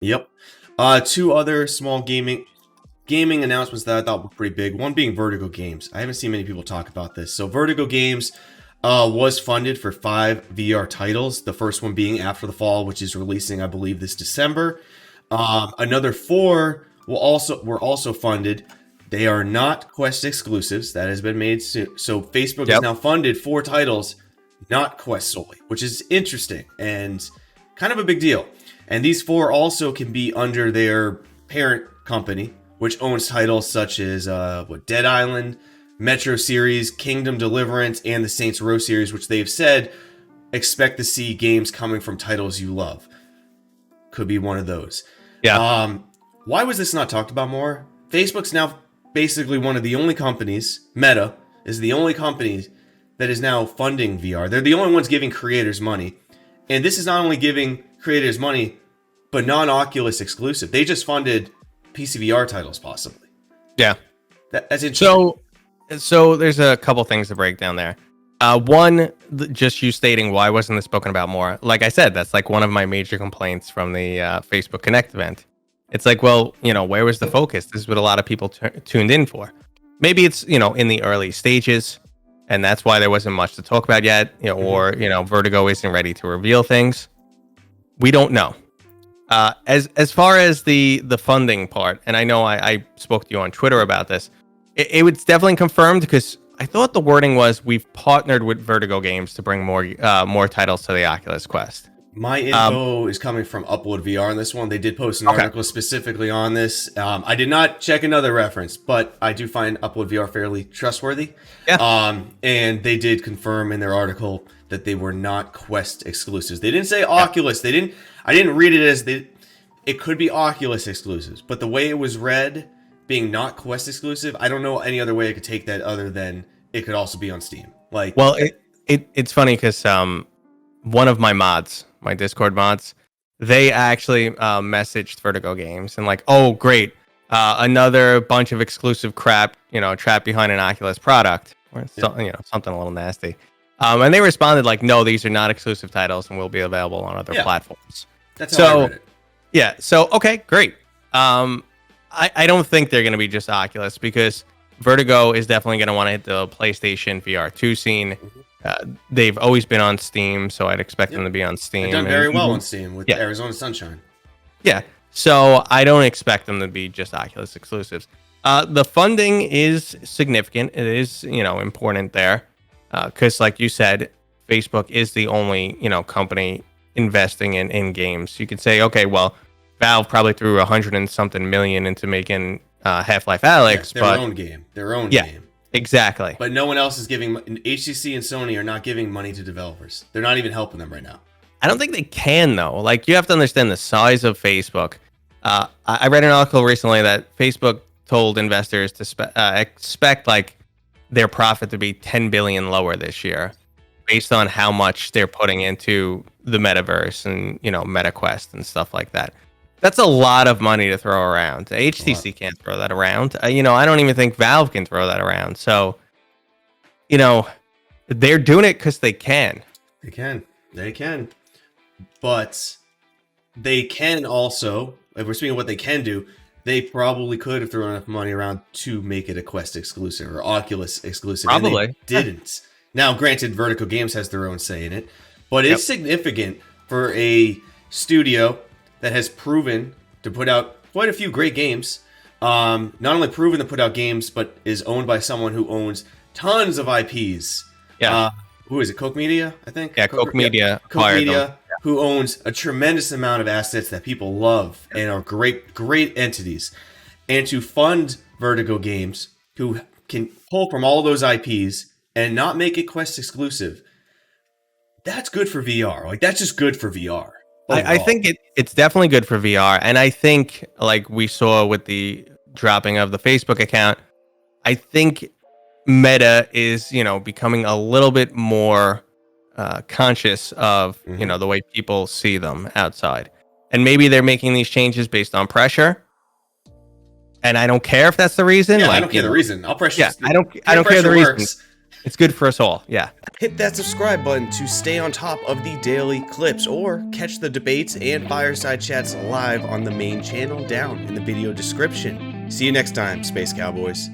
Yep. Two other small gaming announcements that I thought were pretty big. One being Vertigo Games. I haven't seen many people talk about this. So Vertigo Games was funded for 5 VR titles. The first one being After the Fall, which is releasing, I believe, this December. Another 4 were also funded. They are not Quest exclusives. That has been made soon. So Facebook has now funded 4 titles, not Quest solely, which is interesting and kind of a big deal. And these 4 also can be under their parent company, which owns titles such as Dead Island, Metro series, Kingdom Deliverance, and the Saints Row series, which they've said expect to see games coming from titles you love. Could be one of those. Yeah. Why was this not talked about more? Facebook's now basically one of the only companies, Meta is the only company that is now funding VR. They're the only ones giving creators money. And this is not only giving creators money, but non-Oculus exclusive. They just funded PCVR titles, possibly. Yeah. That's interesting. So there's a couple things to break down there. One, just you stating why wasn't this spoken about more? Like I said, that's like one of my major complaints from the Facebook Connect event. It's like, well, where was the focus? This is what a lot of people tuned in for. Maybe it's, in the early stages, and that's why there wasn't much to talk about yet, or, Vertigo isn't ready to reveal things. We don't know. As far as the funding part, and I know I spoke to you on Twitter about this, it was definitely confirmed because I thought the wording was we've partnered with Vertigo Games to bring more titles to the Oculus Quest. My info is coming from Upload VR on this one. They did post an article specifically on this. I did not check another reference, but I do find Upload VR fairly trustworthy. Yeah. And they did confirm in their article that they were not Quest exclusives. They didn't say Oculus. I didn't read it as it could be Oculus exclusives, but the way it was read, being not Quest exclusive, I don't know any other way I could take that other than it could also be on Steam. Well, it's funny because one of my Discord mods, they actually messaged Vertigo Games and like, oh great, another bunch of exclusive crap, trapped behind an Oculus product, or something a little nasty. And they responded like, no, these are not exclusive titles and will be available on other platforms. That's how I read it. Yeah. So okay, great. I don't think they're going to be just Oculus because Vertigo is definitely going to want to hit the PlayStation VR 2 scene. They've always been on Steam, so I'd expect them to be on Steam. They've done very well on Steam with Arizona Sunshine. Yeah. So I don't expect them to be just Oculus exclusives. The funding is significant. It is, important there. Because like you said, Facebook is the only, company investing in games. You could say, okay, well, Valve probably threw 100 and something million into making Half-Life Alyx, their own game. Exactly. But no one else is giving. HTC and Sony are not giving money to developers. They're not even helping them right now. I don't think they can though. Like you have to understand the size of Facebook. I read an article recently that Facebook told investors to expect like their profit to be 10 billion lower this year, based on how much they're putting into the metaverse and MetaQuest and stuff like that. That's a lot of money to throw around. HTC can't throw that around. I don't even think Valve can throw that around. So, they're doing it because they can. They can. But they can also, if we're speaking of what they can do, they probably could have thrown enough money around to make it a Quest exclusive or Oculus exclusive. Probably. And they didn't. Now, granted, Vertigo Games has their own say in it, but it's significant for a studio that has proven to put out quite a few great games. Not only proven to put out games, but is owned by someone who owns tons of IPs. Yeah. Who is it? Koch Media, I think? Yeah, Koch Media. Koch Media, who owns a tremendous amount of assets that people love and are great entities. And to fund Vertigo Games, who can pull from all those IPs and not make it Quest exclusive, that's good for VR. Like, that's just good for VR. I think it's definitely good for VR. And I think, like we saw with the dropping of the Facebook account, I think Meta is, becoming a little bit more conscious of, the way people see them outside. And maybe they're making these changes based on pressure. And I don't care if that's the reason. Yeah, I don't care the reason. I'll pressure. Yeah, I don't care the reason. It's good for us all. Yeah. Hit that subscribe button to stay on top of the daily clips, or catch the debates and fireside chats live on the main channel down in the video description. See you next time, Space Cowboys.